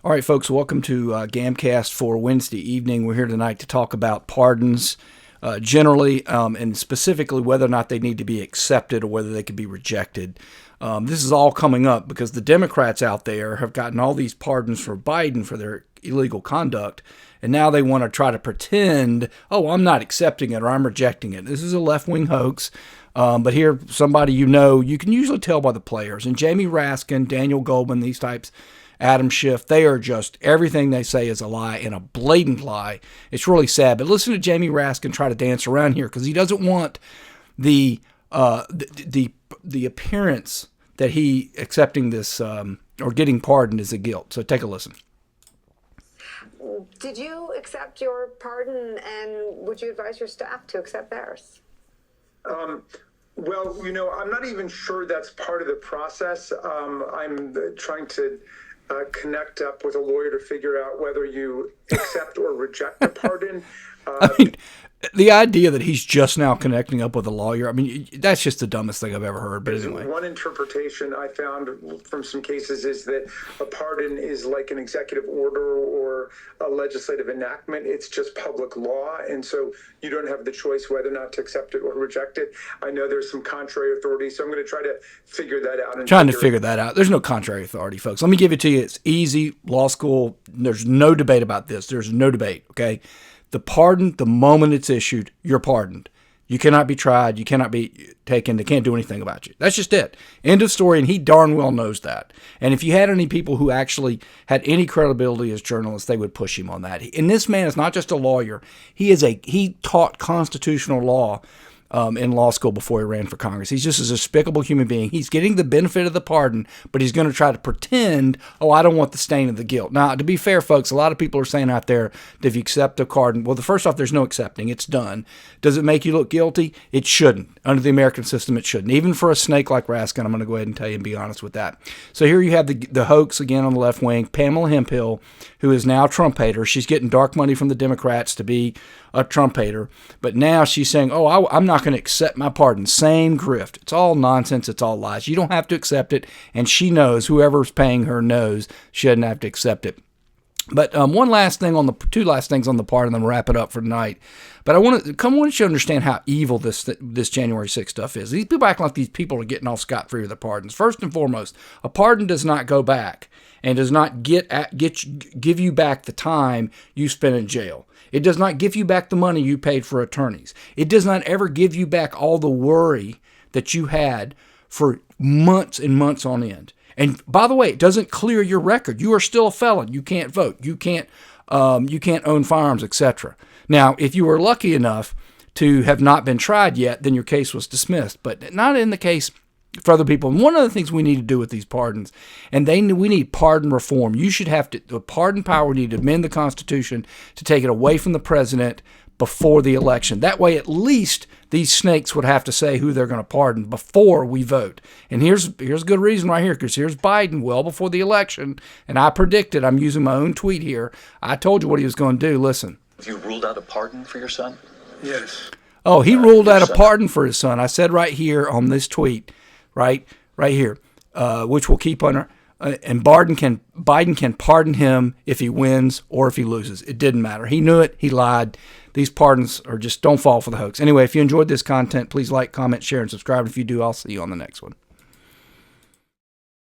All right, folks, welcome to Gamcast for Wednesday evening. We're here tonight to talk about pardons generally and specifically whether or not they need to be accepted or whether they can be rejected. This is all coming up because the Democrats out there have gotten all these pardons for Biden for their illegal conduct, and now they want to try to pretend, oh, I'm not accepting it or I'm rejecting it. This is a left-wing hoax. But here, somebody you can usually tell by the players. And Jamie Raskin, Daniel Goldman, these types, Adam Schiff, they are just, everything they say is a lie and a blatant lie. It's really sad. But listen to Jamie Raskin try to dance around here because he doesn't want the appearance that he accepting this or getting pardoned is a guilt. So take a listen. Did you accept your pardon, and would you advise your staff to accept theirs? Well, I'm not even sure that's part of the process. I'm trying to connect up with a lawyer to figure out whether you accept or reject the pardon. I mean, the idea that he's just now connecting up with a lawyer, I mean, that's just the dumbest thing I've ever heard. But anyway. One interpretation I found from some cases is that a pardon is like an executive order or a legislative enactment. It's just public law. And so you don't have the choice whether or not to accept it or reject it. I know there's some contrary authority, so I'm going to try to figure that out. Trying to figure that out. There's no contrary authority, folks. Let me give it to you. It's easy. Law school. There's no debate about this. There's no debate, okay? The pardon, the moment it's issued, you're pardoned. You cannot be tried. You cannot be taken. They can't do anything about you. That's just it. End of story, and he darn well knows that. And if you had any people who actually had any credibility as journalists, they would push him on that. And this man is not just a lawyer. He taught constitutional law in law school before he ran for Congress. He's just a despicable human being. He's getting the benefit of the pardon, but he's going to try to pretend, oh, I don't want the stain of the guilt. Now, to be fair, folks, a lot of people are saying out there that if you accept the pardon, well, first off, there's no accepting. It's done. Does it make you look guilty? It shouldn't. Under the American system, it shouldn't. Even for a snake like Raskin, I'm going to go ahead and tell you and be honest with that. So here you have the hoax again on the left wing, Pamela Hemphill, who is now a Trump hater. She's getting dark money from the Democrats to be a Trump hater. But now she's saying, oh, I'm not going to accept my pardon. Same grift. It's all nonsense. It's all lies. You don't have to accept it. And she knows, whoever's paying her knows she doesn't have to accept it. But two last things on the pardon, and then wrap it up for tonight. But I want you to understand how evil this January 6th stuff is. These people act like these people are getting off scot-free with their pardons. First and foremost, a pardon does not go back and does not give you back the time you spent in jail. It does not give you back the money you paid for attorneys. It does not ever give you back all the worry that you had for months and months on end. And by the way, it doesn't clear your record. You are still a felon. You can't vote. You can't own firearms, etc. Now, if you were lucky enough to have not been tried yet, then your case was dismissed. But not in the case for other people. And one of the things we need to do with these pardons, and we need pardon reform. You should have the pardon power. We need to amend the Constitution to take it away from the president before the election. That way, at least these snakes would have to say who they're going to pardon before we vote. And here's a good reason right here, because here's Biden well before the election, and I predicted, I'm using my own tweet here, I told you what he was going to do. Listen. Have you ruled out a pardon for your son? Yes. Oh, he ruled out a pardon for his son. I said right here on this tweet, right here, which we'll keep on. And Biden can pardon him if he wins or if he loses. It didn't matter. He knew it. He lied. These pardons are just, don't fall for the hoax. Anyway, if you enjoyed this content, please like, comment, share, and subscribe. If you do, I'll see you on the next one.